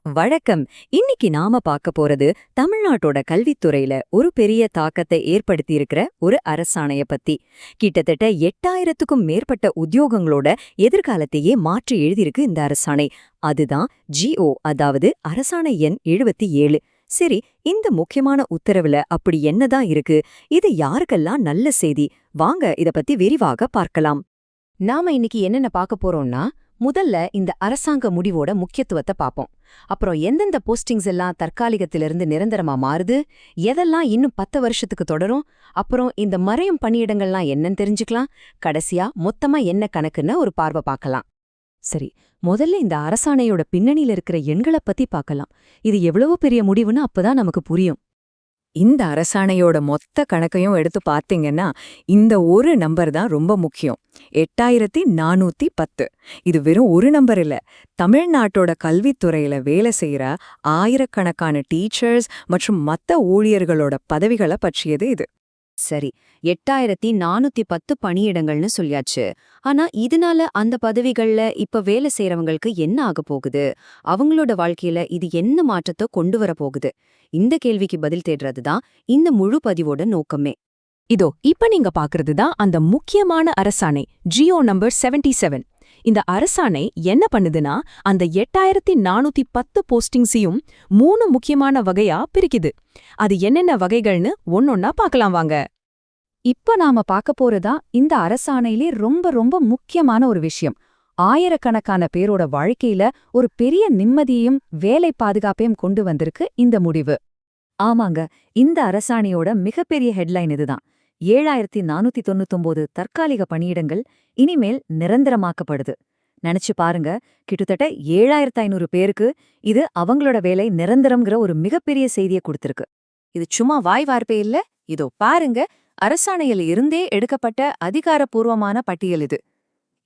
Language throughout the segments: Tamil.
வணக்கம். இன்னைக்கு நாம பார்க்க போறது தமிழ்நாட்டோட கல்வித்துறையில ஒரு பெரிய தாக்கத்தை ஏற்படுத்தியிருக்கிற ஒரு அரசாணைய பத்தி. கிட்டத்தட்ட 8000க்கும் மேற்பட்ட உத்தியோகங்களோட எதிர்காலத்தையே மாற்றி எழுதியிருக்கு இந்த அரசாணை. அதுதான் GO, அதாவது அரசாணை எண் 77. சரி, இந்த முக்கியமான உத்தரவுல அப்படி என்னதான் இருக்கு? இது யாருக்கெல்லாம் நல்ல செய்தி? வாங்க இத பத்தி விரிவாக பார்க்கலாம். நாம இன்னைக்கு என்னென்ன பார்க்க போறோம்னா, முதல்ல இந்த அரசாங்க முடிவோட முக்கியத்துவத்தை பார்ப்போம். அப்புறம் எந்தெந்த போஸ்டிங்ஸ் எல்லாம் தற்காலிகத்திலிருந்து நிரந்தரமா மாறுது, எதெல்லாம் இன்னும் 10 வருஷத்துக்கு தொடரும், அப்புறம் இந்த மறையும் பணியிடங்கள்லாம் என்னன்னு தெரிஞ்சுக்கலாம். கடைசியா மொத்தமா என்ன கணக்குன்னு ஒரு பார்வை பார்க்கலாம். சரி, முதல்ல இந்த அரசாணையோட பின்னணியில இருக்கிற எண்களை பத்தி பார்க்கலாம். இது எவ்வளவு பெரிய முடிவுன்னு அப்பதான் நமக்கு புரியும். இந்த அரசாணையோட மொத்த கணக்கையும் எடுத்து பார்த்தீங்கன்னா இந்த ஒரு நம்பர் தான் ரொம்ப முக்கியம். 8410. இது வெறும் ஒரு நம்பர் இல்ல. தமிழ்நாட்டோட கல்வித்துறையில வேலை செய்யற ஆயிரக்கணக்கான டீச்சர்ஸ் மற்றும் மத்த ஊழியர்களோட பதவிகளை பற்றியது இது. சரி, 8410 பணியிடங்கள்னு சொல்லியாச்சு. ஆனா இதனால அந்த பதவிகள்ல இப்ப வேலை செய்யறவங்களுக்கு என்ன ஆக போகுது? அவங்களோட வாழ்க்கையில இது என்ன மாற்றத்தை கொண்டு வர போகுது? இந்த கேள்விக்கு பதில் தேடுறதுதான் இந்த முழு பதிவோட நோக்கமே. இதோ இப்ப நீங்க பாக்குறது தான் அந்த முக்கியமான அரசாணை GO நம்பர் 77. இந்த அரசாணை என்ன பண்ணுதுன்னா, அந்த 8410 போஸ்டிங்ஸையும் 3 முக்கியமான வகையா பிரிக்குது. அது என்னென்ன வகைகள்னு ஒன்னொன்னா பார்க்கலாம் வாங்க. இப்ப நாம பார்க்க போறதா இந்த அரசாணையிலே ரொம்ப ரொம்ப முக்கியமான ஒரு விஷயம். ஆயிரக்கணக்கான பேரோட வாழ்க்கையில ஒரு பெரிய நிம்மதியையும் வேலை பாதுகாப்பையும் கொண்டு வந்திருக்கு இந்த முடிவு. ஆமாங்க, இந்த அரசாணையோட மிகப்பெரிய ஹெட்லைன் இதுதான். 7499 தற்காலிக பணியிடங்கள் இனிமேல் நிரந்தரமாக்கப்படுது. நினைச்சு பாருங்க, கிட்டத்தட்ட 7500 பேருக்கு இது அவங்களோட வேலை நிரந்தரம்ங்கிற ஒரு மிகப்பெரிய செய்தியை கொடுத்திருக்கு. இது சும்மா வாய் வார்ப்பே இல்ல, இதோ பாருங்க, அரசாணையில் இருந்தே எடுக்கப்பட்ட அதிகாரப்பூர்வமான பட்டியல் இது.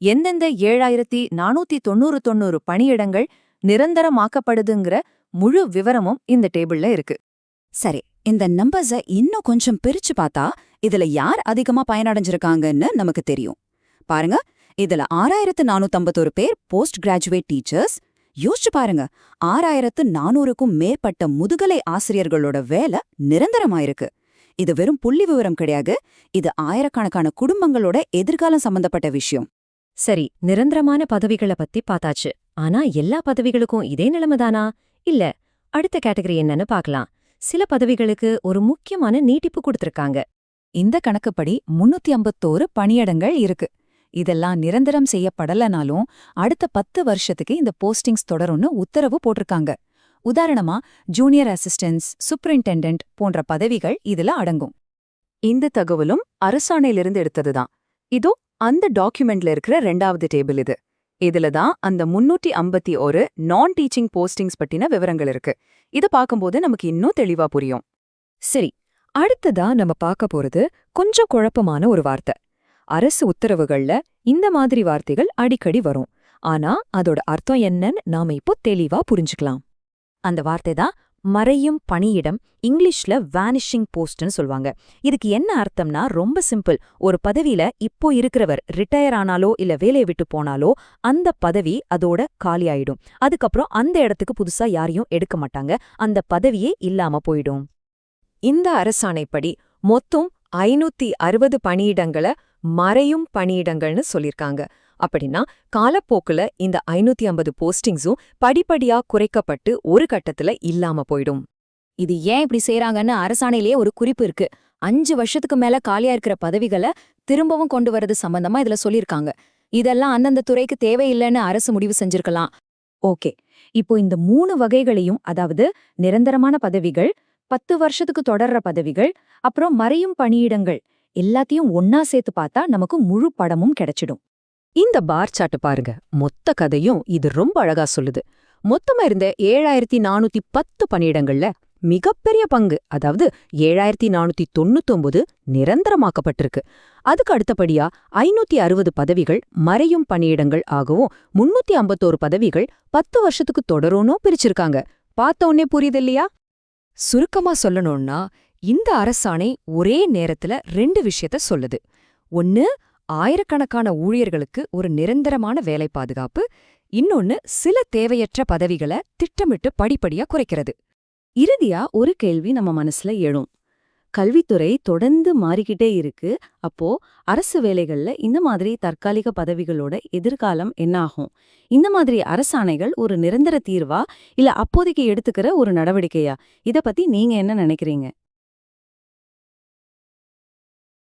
எந்தெந்த 7499 பணியிடங்கள் நிரந்தரமாக்கப்படுதுங்கிற முழு விவரமும் இந்த டேபிள்ல இருக்கு. சரி, இந்த நம்பர்ஸ இன்னும் கொஞ்சம் பிரிச்சு பார்த்தா இதுல யார் அதிகமா பயனடைஞ்சிருக்காங்கன்னு நமக்கு தெரியும். பாருங்க, இதுல 6451 பேர் போஸ்ட் கிராஜுவேட் டீச்சர்ஸ். யோசிச்சு பாருங்க, 6400க்கும் மேற்பட்ட முதுகலை ஆசிரியர்களோட வேலை நிரந்தரமாயிருக்கு. இது வெறும் புள்ளி விவரம் கிடையாது, இது ஆயிரக்கணக்கான குடும்பங்களோட எதிர்காலம் சம்பந்தப்பட்ட விஷயம். சரி, நிரந்தரமான பதவிகளை பத்தி பார்த்தாச்சு. ஆனா எல்லா பதவிகளுக்கும் இதே நிலைமைதானா? இல்ல. அடுத்த கேட்டகரி என்னன்னு பார்க்கலாம். சில பதவிகளுக்கு ஒரு முக்கியமான நீட்டிப்பு கொடுத்திருக்காங்க. இந்த கணக்குப்படி 351 பணியிடங்கள் இருக்கு. இதெல்லாம் நிரந்தரம் செய்யப்படலனாலும் அடுத்த 10 வருஷத்துக்கு இந்த போஸ்டிங்ஸ் தொடரும்னு உத்தரவு போட்டிருக்காங்க. உதாரணமா ஜூனியர் அசிஸ்டன்ஸ், சூப்பரிண்டெண்டன்ட் போன்ற பதவிகள் இதுல அடங்கும். இந்த தகவலும் அரசாணையிலிருந்து எடுத்ததுதான். இதோ அந்த டாக்குமெண்ட்ல இருக்கிற 2வது டேபிள் இது. இதுல தான் அந்த 351 நான் டீச்சிங் போஸ்டிங்ஸ் பத்தின விவரங்கள் இருக்கு. இத பார்க்கும்போது நமக்கு இன்னும் தெளிவா புரியும். சரி, அடுத்ததா நம்ம பார்க்க போறது கொஞ்சம் குழப்பமான ஒரு வார்த்தை. அரசு உத்தரவுகள்ல இந்த மாதிரி வார்த்தைகள் அடிக்கடி வரும். ஆனா அதோட அர்த்தம் என்னன்னு நாம இப்போ தெளிவா புரிஞ்சுக்கலாம். அந்த வார்த்தை தான் மறையும் பணியிடம், இங்கிலீஷ்ல வேனிஷிங் போஸ்ட்னு சொல்வாங்க. இதுக்கு என்ன அர்த்தம்னா ரொம்ப சிம்பிள். ஒரு பதவியில இப்போ இருக்கிறவர் ரிட்டையர் ஆனாலோ இல்ல வேலையை விட்டு போனாலோ அந்த பதவி அதோட காலியாயிடும். அதுக்கப்புறம் அந்த இடத்துக்கு புதுசா யாரையும் எடுக்க மாட்டாங்க. அந்த பதவியே இல்லாம போயிடும். இந்த அரசாணைப்படி மொத்தம் 560 பணியிடங்களை மறையும் பணியிடங்கள்னு சொல்லிருக்காங்க. அப்படின்னா காலப்போக்குல இந்த 550 போஸ்டிங்ஸும் படிப்படியா குறைக்கப்பட்டு ஒரு கட்டத்துல இல்லாம போயிடும். இது ஏன் இப்படி செய்யறாங்கன்னு அரசாணையிலேயே ஒரு குறிப்பு இருக்கு. 5 வருஷத்துக்கு மேல காலியா இருக்கிற பதவிகளை திரும்பவும் கொண்டு வரது சம்பந்தமா இதுல சொல்லிருக்காங்க. இதெல்லாம் அந்தந்த துறைக்கு தேவையில்லைன்னு அரசு முடிவு செஞ்சிருக்கலாம். ஓகே, இப்போ இந்த 3 வகைகளையும், அதாவது நிரந்தரமான பதவிகள், 10 வருஷத்துக்கு தொடர்ற பதவிகள், அப்புறம் மறையும் பணியிடங்கள் எல்லாத்தையும் ஒன்னா சேர்த்து பார்த்தா நமக்கு முழு படமும் கிடைச்சிடும். இந்த பார் சார்ட் பாருங்க, மொத்த கதையும் இது ரொம்ப அழகா சொல்லுது. மொத்தமா இருந்த 7410 பணியிடங்கள்ல மிகப்பெரிய பங்கு, அதாவது 7499 நிரந்தரமாக்கப்பட்டிருக்கு. அதுக்கு அடுத்தபடியா 560 பதவிகள் மறையும் பணியிடங்கள் ஆகவும் 351 பதவிகள் 10 வருஷத்துக்கு தொடரும்னு பிரிச்சிருக்காங்க. பார்த்த உடனே புரியுது இல்லையா? சுருக்கமா சொல்லணும்னா இந்த அரசாணை ஒரே நேரத்துல 2 விஷயத்த சொல்லுது. ஒன்னு, ஆயிரக்கணக்கான ஊழியர்களுக்கு ஒரு நிரந்தரமான வேலை பாதுகாப்பு. இன்னொன்னு சில தேவையற்ற பதவிகளை திட்டமிட்டு படிப்படியா குறைக்கிறது. இறுதியா ஒரு கேள்வி நம்ம மனசுல எழும். கல்வித்துறை தொடர்ந்து மாறிக்கிட்டே இருக்கு. அப்போ அரசு வேலைகள்ல இந்த மாதிரி தற்காலிக பதவிகளோட எதிர்காலம் என்ன ஆகும்? இந்த மாதிரி அரசாணைகள் ஒரு நிரந்தர தீர்வா இல்ல அப்போதைக்கு எடுத்துக்கிற ஒரு நடவடிக்கையா? இத பத்தி நீங்க என்ன நினைக்கிறீங்க?